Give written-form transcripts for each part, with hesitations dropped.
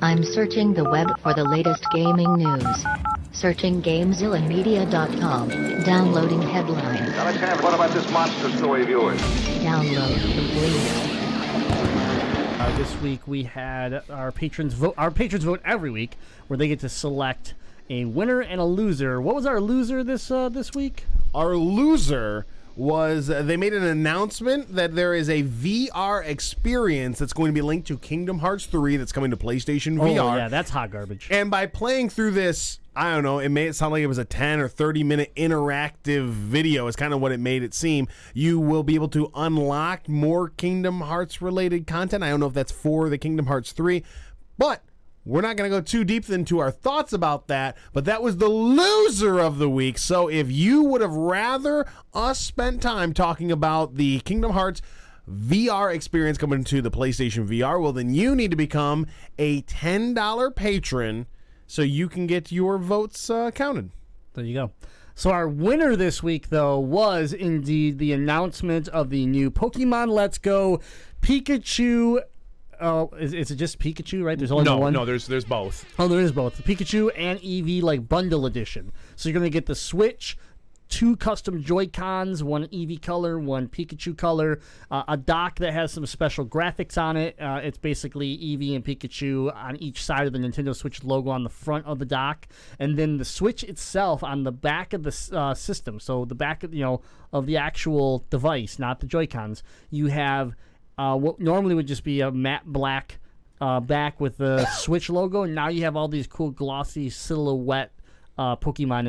I'm searching the web for the latest gaming news. Searching GameZillaMedia.com. Downloading headlines. Alexander, what about this monster story of yours? Download complete. This week we had our patrons vote. Our patrons vote every week, where they get to select a winner and a loser. What was our loser this week? Our loser was they made an announcement that there is a VR experience that's going to be linked to Kingdom Hearts 3 that's coming to PlayStation VR. Oh, yeah, that's hot garbage. And by playing through this, I don't know, it made it sound like it was a 10 or 30-minute interactive video is kind of what it made it seem. You will be able to unlock more Kingdom Hearts-related content. I don't know if that's for the Kingdom Hearts 3, but we're not going to go too deep into our thoughts about that, but that was the loser of the week. So if you would have rather us spent time talking about the Kingdom Hearts VR experience coming to the PlayStation VR, well, then you need to become a $10 patron so you can get your votes counted. There you go. So our winner this week, though, was indeed the announcement of the new Pokemon Let's Go Pikachu. Is it just Pikachu, right? There's only one? No, there's both. Oh, there is both. The Pikachu and Eevee, like, bundle edition. So you're going to get the Switch, 2 custom Joy-Cons, 1 Eevee color, 1 Pikachu color, a dock that has some special graphics on it. It's basically Eevee and Pikachu on each side of the Nintendo Switch logo on the front of the dock. And then the Switch itself on the back of the system. So the back of, of the actual device, not the Joy-Cons. You have what normally would just be a matte black back with the Switch logo, and now you have all these cool glossy silhouette Pokemon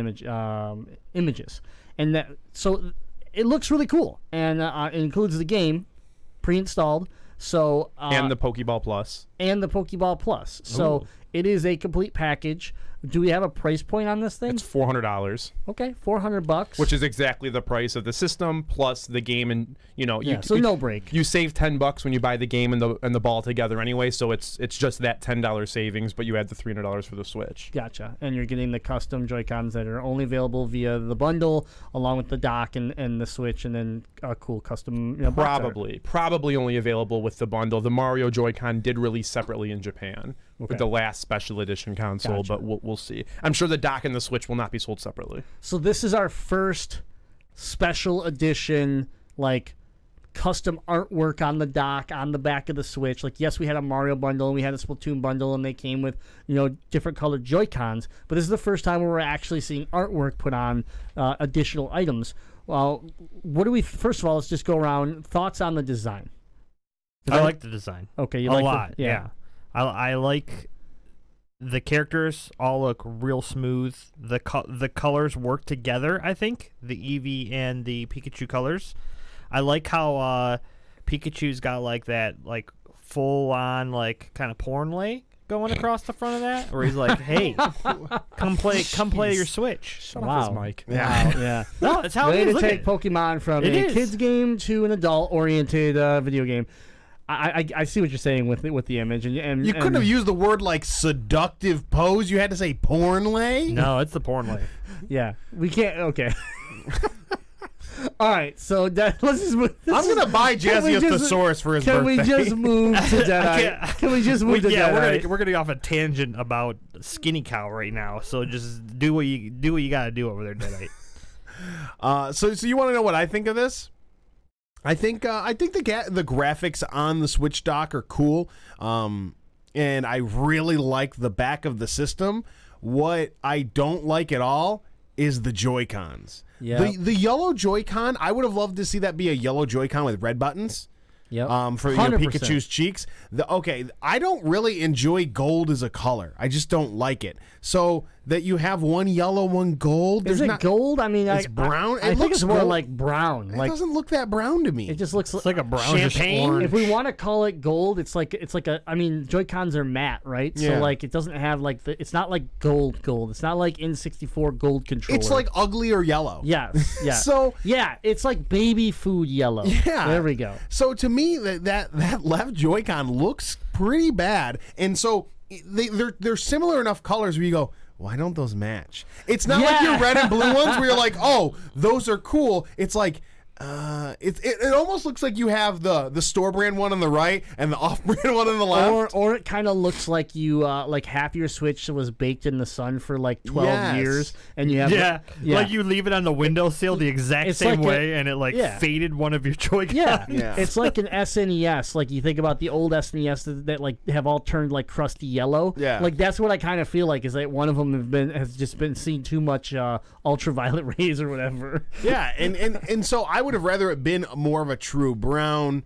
images, and so it looks really cool, and it includes the game pre-installed. So and the Pokeball Plus. So Ooh. It is a complete package. Do we have a price point on this thing? It's $400. Okay, $400, which is exactly the price of the system plus the game, and so no break. You save $10 when you buy the game and the ball together anyway, so it's just that $10 savings, but you add the $300 for the Switch. Gotcha. And you're getting the custom Joy-Cons that are only available via the bundle, along with the dock and the Switch, and then a cool custom. Probably only available with the bundle. The Mario Joy-Con did release separately in Japan with the last special edition console, Gotcha. but we'll see. I'm sure the dock and the Switch will not be sold separately. So this is our first special edition, like, custom artwork on the dock, on the back of the Switch. Like, yes, we had a Mario bundle and we had a Splatoon bundle, and they came with, different colored Joy-Cons. But this is the first time where we're actually seeing artwork put on additional items. Well, first of all, let's just go around. Thoughts on the design? I like the design. Okay, you a like lot. it? Yeah. I like the characters. All look real smooth. The colors work together. I think the Eevee and the Pikachu colors. I like how Pikachu's got like that full on kind of porn lay going across the front of that, where he's like, "Hey, come play your Switch." Shut off his mic. Yeah, yeah. No, it's how Way it is. to take Pokemon from a kids game to an adult-oriented video game. I see what you're saying with the image, and You couldn't have used the word like seductive pose. You had to say porn lay. No, it's the porn lay. Yeah, we can't. Okay. All right, so let's just move. I'm gonna buy Jazzy a thesaurus for his birthday. Can we just move to Deadeye? Can we just move to Deadeye? We're gonna go off a tangent about Skinny Cow right now. So just do what you gotta do over there, Deadeye. So you want to know what I think of this? I think the graphics on the Switch dock are cool, and I really like the back of the system. What I don't like at all is the Joy-Cons. Yeah. The yellow Joy-Con, I would have loved to see that be a yellow Joy-Con with red buttons. Yep. For Pikachu's cheeks. I don't really enjoy gold as a color. I just don't like it. So that you have one yellow, one gold. Is it gold? I mean, it's brown. I think it's more like brown. It doesn't look that brown to me. It just looks like a brownish champagne. orange. If we want to call it gold, it's like a. I mean, Joy-Cons are matte, right? Yeah. So it doesn't have it's not like gold. It's not like N64 gold controller. It's like ugly or yellow. Yes. Yeah. So yeah, it's like baby food yellow. Yeah. There we go. So to me, that left Joy-Con looks pretty bad, and so they're similar enough colors where you go, why don't those match? It's not like your red and blue ones where you're like, oh, those are cool. It's like It almost looks like you have the store brand one on the right and the off brand one on the left. Or it kind of looks like you like half your Switch was baked in the sun for like 12 Yes. years, and you have like you leave it on the windowsill the exact It's same like way, and it faded one of your Joy-Cons. Yeah, it's like an SNES. Like you think about the old SNES that like have all turned like crusty yellow. Yeah. like that's what I kind of feel like is that one of them has just been seeing too much ultraviolet rays or whatever. Yeah, and so I would have rather it been more of a true brown.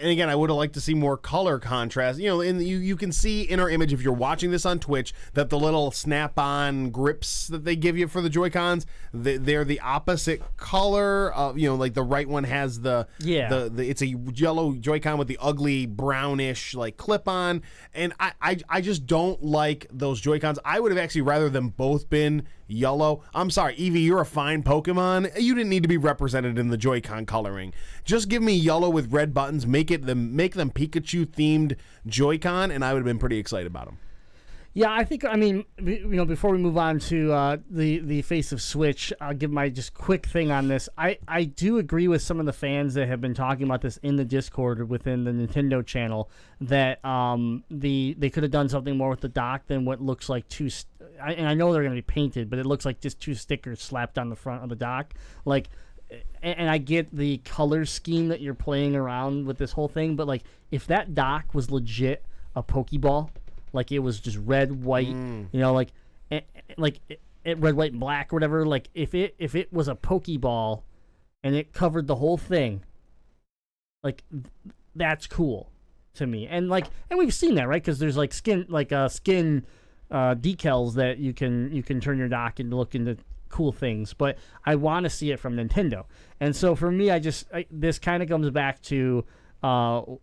And again, I would have liked to see more color contrast. You know, and you can see in our image if you're watching this on Twitch that the little snap-on grips that they give you for the Joy-Cons, they're the opposite color. You know, like the right one has the it's a yellow Joy-Con with the ugly brownish like clip-on, and I just don't like those Joy-Cons. I would have actually rather them both been yellow. I'm sorry, Eevee, you're a fine Pokemon. You didn't need to be represented in the Joy-Con coloring. Just give me yellow with red buttons. Make them Pikachu themed Joy-Con, and I would have been pretty excited about them. Yeah, I think, I mean, you know, before we move on to the face of Switch, I'll give my just quick thing on this. I do agree with some of the fans that have been talking about this in the Discord within the Nintendo channel that they could have done something more with the dock than what looks like and I know they're going to be painted, but it looks like just two stickers slapped on the front of the dock. Like, and I get the color scheme that you're playing around with this whole thing, but like if that dock was legit a Pokeball, like it was just red, white, you know, like red, white, and black or whatever. Like if it was a Pokeball and it covered the whole thing, like that's cool to me. And we've seen that, right? Because there's like skin decals that you can turn your dock and look into cool things, but I want to see it from Nintendo. And so for me, this kind of comes back to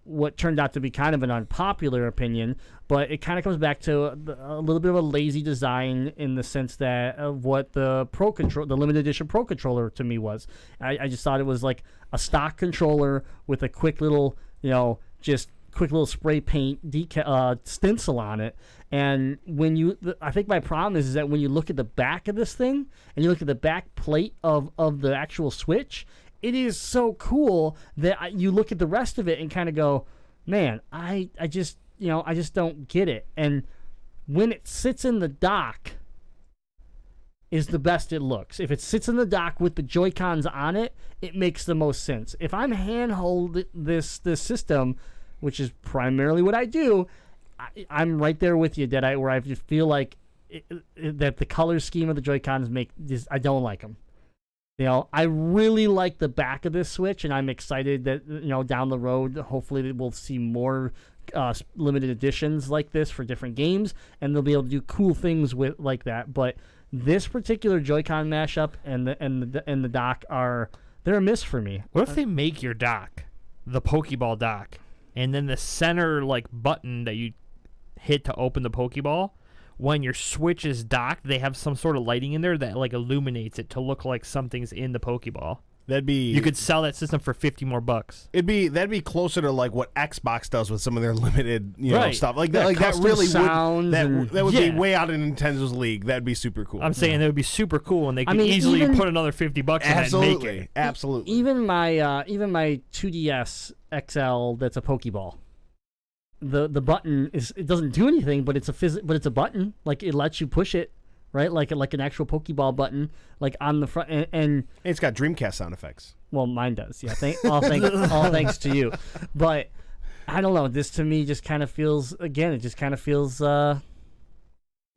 what turned out to be kind of an unpopular opinion, but it kind of comes back to a little bit of a lazy design in the sense that of what the the limited edition Pro Controller to me was. I just thought it was like a stock controller with a quick little, you know, just quick little spray paint stencil on it. And I think my problem is that when you look at the back of this thing and you look at the back plate of the actual Switch, it is so cool that you look at the rest of it and kind of go, man, I just don't get it. And when it sits in the dock is the best it looks. If it sits in the dock with the Joy-Cons on it, it makes the most sense. If I'm handhold this system, which is primarily what I do, I'm right there with you, Deadeye, where I just feel like that the color scheme of the Joy-Cons I don't like them. You know, I really like the back of this Switch, and I'm excited that, you know, down the road, hopefully we'll see more limited editions like this for different games, and they'll be able to do cool things with like that. But this particular Joy-Con mashup and the dock they're a miss for me. What if they make your dock the Pokeball dock, and then the center like button that you hit to open the Pokeball, when your Switch is docked, they have some sort of lighting in there that like illuminates it to look like something's in the Pokeball. You could sell that system for $50 more. That'd be closer to like what Xbox does with some of their limited, you know, stuff like that. Yeah, like that really sounds that would be way out of Nintendo's league. That'd be super cool. I'm saying that would be super cool, and they could easily put another $50 in that and make it. Absolutely. Even my 2DS XL that's a Pokeball. The button it doesn't do anything, but it's a button. Like it lets you push it, right? Like an actual Pokeball button, like on the front, and it's got Dreamcast sound effects. Well, mine does. Yeah, all thanks to you. But I don't know. This to me just kind of feels it's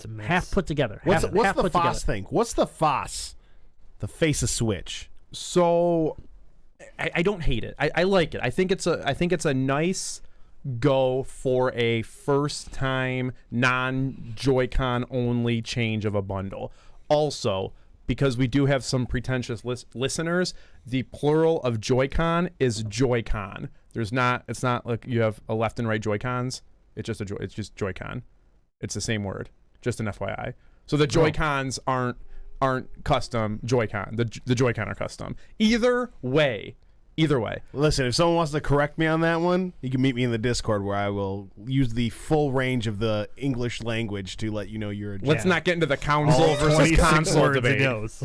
a mess. half put together. What's half the put FOSS together. thing? What's the FOSS? The face of Switch. So I don't hate it. I like it. I think it's a nice go for a first time non-Joy-Con only change of a bundle. Also, because we do have some pretentious listeners, the plural of Joy-Con is Joy-Con. It's not like you have a left and right Joy-Cons. It's just Joy-Con. It's the same word, just an FYI. So the Joy-Cons aren't custom Joy-Con. The Joy-Con are custom. Either way. Listen, if someone wants to correct me on that one, you can meet me in the Discord where I will use the full range of the English language to let you know you're a Let's not get into the console versus console debate. It goes.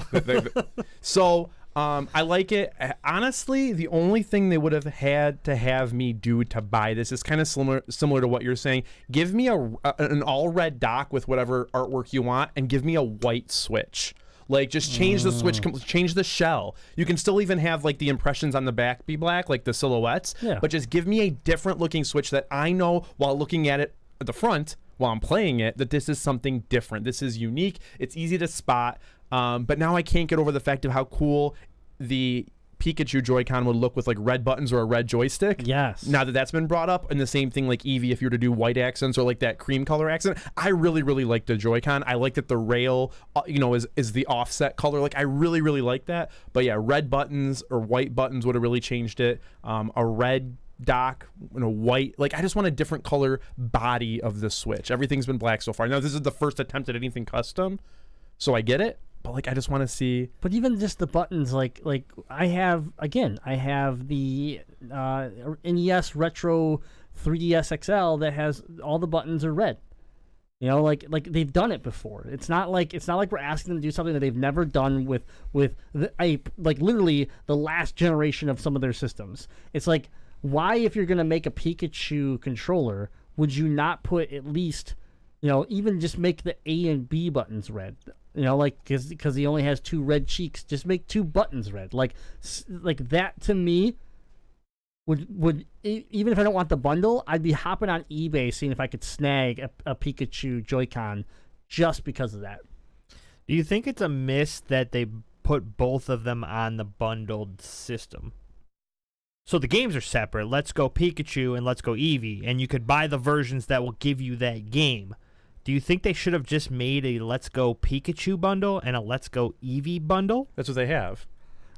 So I like it. Honestly, the only thing they would have had to have me do to buy this is kind of similar to what you're saying. Give me an all red dock with whatever artwork you want, and give me a white Switch. Like, just change the Switch, change the shell. You can still even have, like, the impressions on the back be black, like the silhouettes. Yeah. But just give me a different looking Switch that I know while looking at it at the front, while I'm playing it, that this is something different. This is unique. It's easy to spot. But now I can't get over the fact of how cool the Pikachu Joy-Con would look with like red buttons or a red joystick. Yes. Now that that's been brought up, and the same thing like Eevee, if you were to do white accents or like that cream color accent, I really, really like the Joy-Con. I like that the rail, is the offset color. Like, I really, really like that. But yeah, red buttons or white buttons would have really changed it. A red dock and a white, like, I just want a different color body of the Switch. Everything's been black so far. Now this is the first attempt at anything custom, so I get it. But like, I just want to see. But even just the buttons, like I have the NES Retro 3DS XL that has all the buttons are red. You know, like they've done it before. It's not like we're asking them to do something that they've never done with literally the last generation of some of their systems. It's like, why, if you're gonna make a Pikachu controller, would you not put at least, even just make the A and B buttons red? Like, because he only has 2 red cheeks, just make 2 buttons red. Like that to me would even if I don't want the bundle, I'd be hopping on eBay seeing if I could snag a Pikachu Joy-Con just because of that. Do you think it's a miss that they put both of them on the bundled system? So the games are separate. Let's Go Pikachu and Let's Go Eevee, and you could buy the versions that will give you that game. Do you think they should have just made a Let's Go Pikachu bundle and a Let's Go Eevee bundle? That's what they have.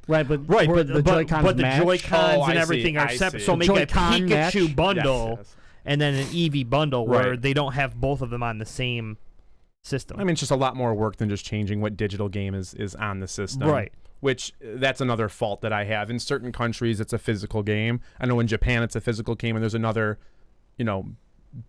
Right, but the Joy-Cons but the match? Joy-Cons and I everything see, are I separate. see. So make a Joy-Con Pikachu match? bundle Yes. and then an Eevee bundle where Right. they don't have both of them on the same system. I mean, it's just a lot more work than just changing what digital game is on the system. Right. Which, that's another fault that I have. In certain countries, it's a physical game. I know in Japan, it's a physical game, and there's another,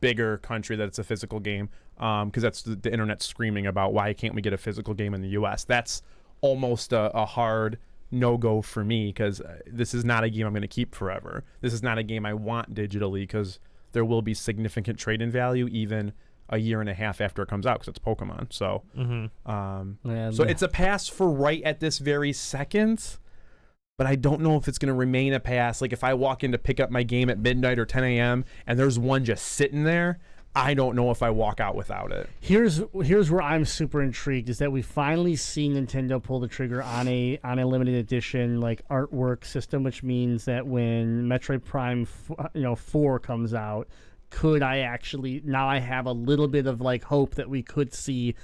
bigger country that it's a physical game, because that's the internet screaming about why can't we get a physical game in the U.S. That's almost a hard no-go for me, because this is not a game I'm going to keep forever. This is not a game I want digitally, because there will be significant trade-in value even a year and a half after it comes out, because it's Pokemon. So, so it's a pass for right at this very second. But I don't know if it's going to remain a pass. Like, if I walk in to pick up my game at midnight or 10 a.m. and there's one just sitting there, I don't know if I walk out without it. Here's where I'm super intrigued, is that we finally see Nintendo pull the trigger on a limited edition like artwork system, which means that when Metroid Prime 4 comes out, could I actually, now I have a little bit of like hope that we could see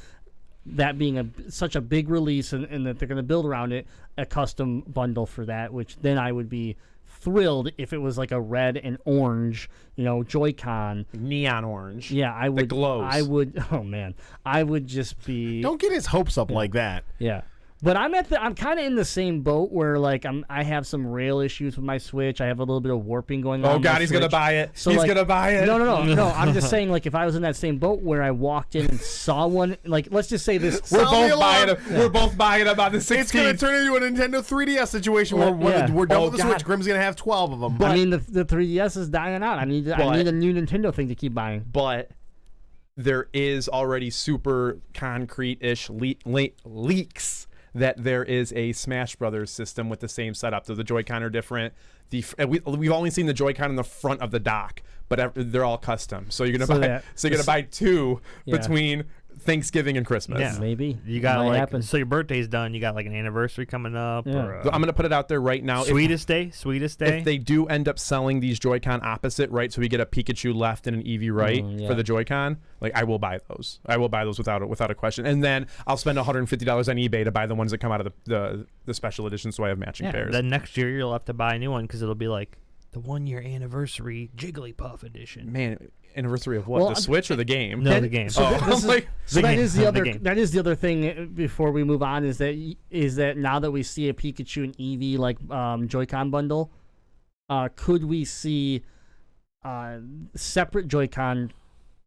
that being such a big release and that they're going to build around it a custom bundle for that, which then I would be thrilled if it was like a red and orange, Joy-Con. Neon orange. Yeah, I would. That glows. I would. Oh man, I would just be. Don't get his hopes up like that. Yeah. But I'm kind of in the same boat where like I have some rail issues with my Switch. I have a little bit of warping going on. Oh with God, my he's gonna Switch. buy it. So, He's like, gonna buy it. No. I'm just saying, like, if I was in that same boat where I walked in and saw one, like, let's just say this. We're Sound the both buying alarm. them. We're both buying them on the 16th. It's going to turn into a Nintendo 3DS situation where Yeah. we're done Oh, with the God. Switch. Grim's going to have 12 of them. I mean, the 3DS is dying out. I need a new Nintendo thing to keep buying. But there is already super concrete-ish leaks that there is a Smash Brothers system with the same setup. So the Joy-Con are different. We've only seen the Joy-Con in the front of the dock, but they're all custom. So you're gonna buy 2 between Thanksgiving and Christmas. Yeah. Maybe You got Might like, happen. so your birthday's done. You got like an anniversary coming up. Yeah. Or, I'm gonna put it out there right now. sweetest day. If they do end up selling these Joy-Con opposite, right? So we get a Pikachu left and an Eevee right for the Joy-Con. Like, I will buy those. I will buy those without a question. And then I'll spend $150 on eBay to buy the ones that come out of the special edition, so I have matching pairs. Then next year you'll have to buy a new one because it'll be like the 1-year anniversary Jigglypuff edition. Man, anniversary of what? Well, the Switch or the game? No, the game. So Oh, that is the other. game. That is the other thing. Before we move on, is that now that we see a Pikachu and Eevee like Joy-Con bundle, could we see separate Joy-Con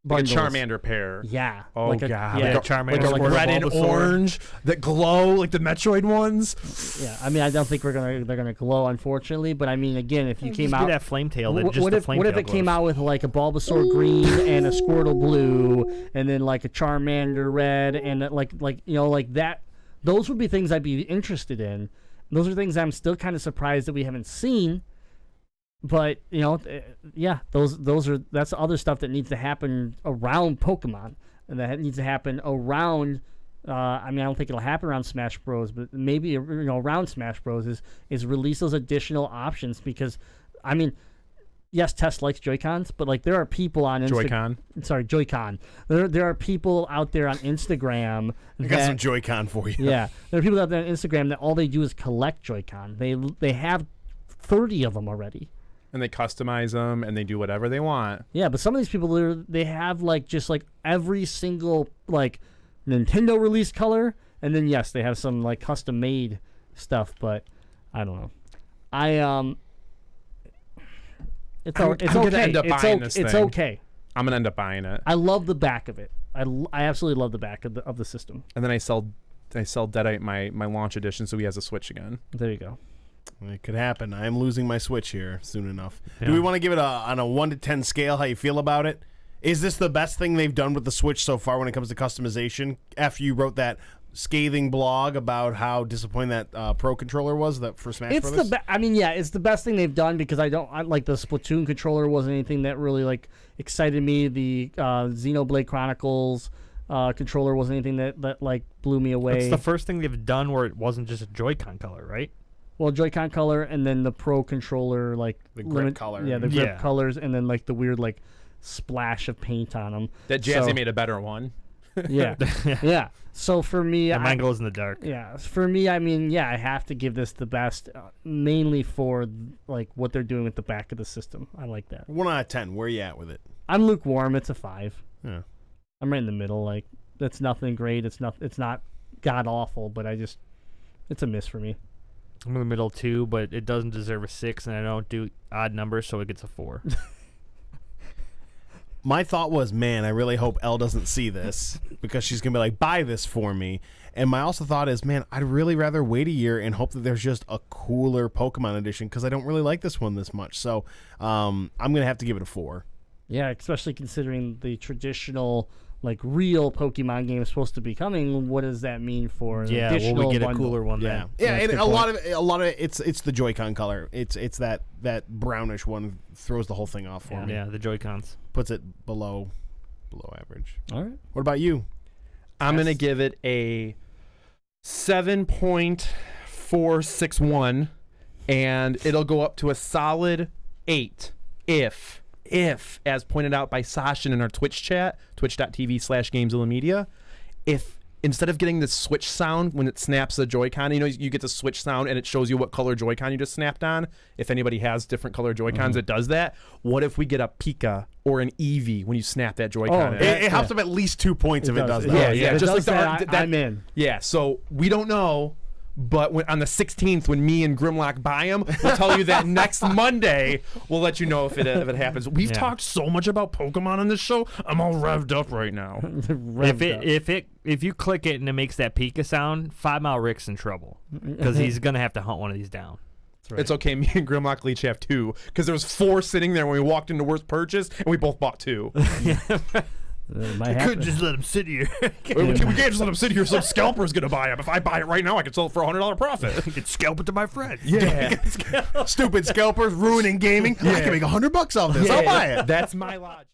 Like a bundles. Charmander pair. Yeah. Oh like god. yeah, like a, Charmander, like a Squirtle, red and Bulbasaur. orange that glow like the Metroid ones. Yeah. I mean, I don't think they're gonna glow, unfortunately. But I mean, again, if you Just came be out, that flame tail. That what, just what the if flame what if tail it came glows. out with like a Bulbasaur green and a Squirtle blue, and then like a Charmander red, and like like that? Those would be things I'd be interested in. Those are things I'm still kind of surprised that we haven't seen. But yeah, that's the other stuff that needs to happen around Pokemon, and that needs to happen around. I mean, I don't think it'll happen around Smash Bros, but maybe around Smash Bros is release those additional options because, I mean, yes, Tess likes Joy-Cons, but like there are people on Joy-Con. Joy-Con. There are people out there on Instagram. I got some Joy-Con for you. Yeah, there are people out there on Instagram that all they do is collect Joy-Con. They have 30 of them already. And they customize them and they do whatever they want. Yeah, but some of these people they have like just like every single like Nintendo release color, and then yes, they have some like custom made stuff, but I don't know. It's I'm okay. gonna end up buying this It's thing. okay. I'm gonna end up buying it. I love the back of it. I absolutely love the back of the system. And then I sell Deadite my launch edition so he has a Switch again. There you go. It could happen. I am losing my Switch here soon enough. Yeah. Do we want to give it on a 1 to 10 scale? How you feel about it? Is this the best thing they've done with the Switch so far when it comes to customization? After you wrote that scathing blog about how disappointing that Pro controller was that for Smash It's Brothers? I mean, yeah, it's the best thing they've done because I like the Splatoon controller wasn't anything that really like excited me. The Xenoblade Chronicles controller wasn't anything that like blew me away. It's the first thing they've done where it wasn't just a Joy-Con color, right? Well, Joy-Con color, and then the Pro controller, like The grip color. Yeah, the grip Yeah. colors, and then like the weird like splash of paint on them. That Jazzy So, made a better one. Yeah, yeah. So for me, And mine glows in the dark. yeah, for me, I mean, yeah, I have to give this the best, mainly for like what they're doing with the back of the system. I like that. 1 out of 10. Where you at with it? I'm lukewarm. It's a 5. Yeah. I'm right in the middle. Like that's nothing great. It's not god awful, but it's a miss for me. I'm in the middle too, but it doesn't deserve a 6, and I don't do odd numbers, so it gets a 4. My thought was, man, I really hope Elle doesn't see this because she's going to be like, buy this for me. And my also thought is, man, I'd really rather wait a year and hope that there's just a cooler Pokemon edition because I don't really like this one this much. So I'm going to have to give it a 4. Yeah, especially considering the traditional, like real Pokemon game is supposed to be coming. What does that mean for an Yeah, will additional we get bundle? a cooler one Yeah, then? yeah, that's and a a good lot of it's the Joy-Con color. It's that brownish one throws the whole thing off for me. Yeah, the Joy-Cons. Puts it below average. All right. What about you? I'm gonna give it a 7.461, and it'll go up to a solid 8 if, as pointed out by Sasha in our Twitch chat, twitch.tv/GameZilla Media, if instead of getting the switch sound when it snaps the Joy-Con, you get the switch sound and it shows you what color Joy-Con you just snapped on. If anybody has different color Joy-Cons, it does that. What if we get a Pika or an Eevee when you snap that Joy-Con? Oh, in? It helps them at least 2 points if it does that. Yeah, If yeah, it just does like the that, art- that- I'm in. Yeah, so we don't know, but on the 16th, when me and Grimlock buy them, we'll tell you that next Monday. We'll let you know if it happens. We've talked so much about Pokemon on this show. I'm all revved up right now. If you click it and it makes that Pika sound, 5 Mile Rick's in trouble because he's gonna have to hunt one of these down. It's okay. Me and Grimlock Leech have 2 because there was 4 sitting there when we walked into Worst Purchase, and we both bought 2. It might Could happen. just let him sit here. we can't just let him sit here. Some scalper's gonna buy him. If I buy it right now, I can sell it for $100 profit. You could scalp it to my friend. Yeah, Stupid scalpers ruining gaming. I can make $100 off this. I'll buy it. That's my logic.